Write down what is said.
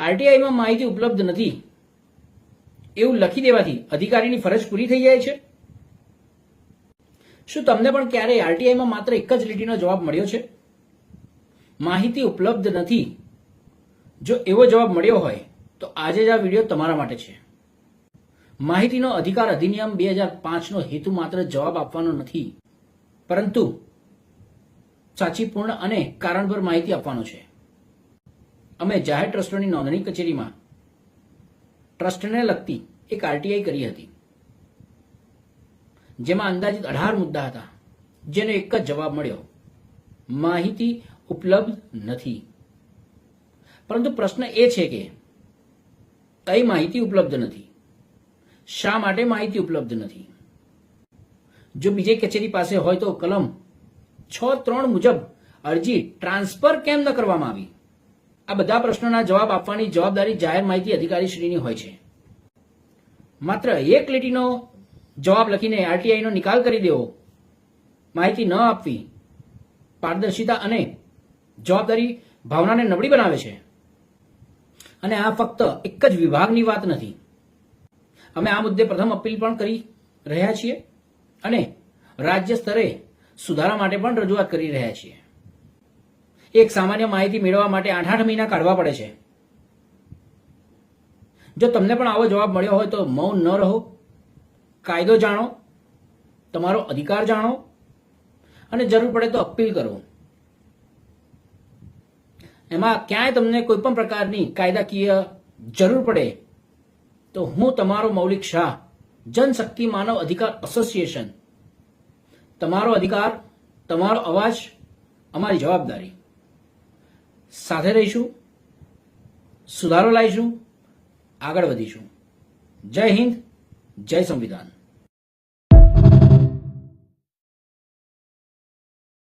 આરટીઆઈમાં માહિતી ઉપલબ્ધ નથી એવું લખી દેવાથી અધિકારીની ફરજ પૂરી થઈ જાય છે? શું તમને પણ ક્યારેય આરટીઆઈમાં માત્ર એક જ લીટીનો જવાબ મળ્યો છે? માહિતી ઉપલબ્ધ નથી. જો એવો જવાબ મળ્યો હોય તો આજે જ આ વિડીયો તમારા માટે છે. માહિતીનો અધિકાર અધિનિયમ 2005 નો હેતુ માત્ર જવાબ આપવાનો નથી, પરંતુ સાચી, પૂર્ણ અને કારણભર માહિતી આપવાનો છે. અમે જાહેર ટ્રસ્ટોની નોંધણી કચેરીમાં ટ્રસ્ટને લગતી એક આરટીઆઈ કરી હતી, જેમાં અંદાજિત 18 મુદ્દા હતા, જેનો એક જ જવાબ મળ્યો: માહિતી ઉપલબ્ધ નથી. પરંતુ પ્રશ્ન એ છે કે કઈ માહિતી ઉપલબ્ધ નથી? શા માટે માહિતી ઉપલબ્ધ નથી? જો બીજી કચેરી પાસે હોય તો કલમ 6(3) મુજબ અરજી ટ્રાન્સફર કેમ ન કરવામાં આવી? આ બધા પ્રશ્નોના જવાબ આપવાની જવાબદારી જાહેર માહિતી અધિકારી શ્રીની હોય છે. માત્ર એક લીટીનો જવાબ લખીને આરટીઆઈનો નિકાલ કરી દેવો, માહિતી ન આપવી, પારદર્શિતા અને જવાબદારી ભાવનાને નબળી બનાવે છે. અને આ ફક્ત એક જ વિભાગની વાત નથી. અમે આ મુદ્દે પ્રથમ અપીલ પણ કરી રહ્યા છીએ અને રાજ્ય સ્તરે સુધારા માટે પણ રજૂઆત કરી રહ્યા છીએ. એક સામાન્ય માહિતી મેળવવા માટે 8 મહિના કાઢવા પડે છે. જો તમને પણ આવો જવાબ મળ્યો હોય તો મૌન ન રહો. કાયદો જાણો, તમારો અધિકાર જાણો અને જરૂર પડે તો અપીલ કરો. એમાં ક્યાંય તમને કોઈ પણ પ્રકારની કાયદાકીય જરૂર પડે તો હું તમારો મૌલિક શાહ, જનશક્તિ માનવ અધિકાર એસોસિએશન, તમારો અધિકાર, તમારો અવાજ, અમારી જવાબદારી. સાથે રહીશું, સુધારો લાવીશું, આગળ વધીશું. જય હિન્દ, જય સંવિધાન.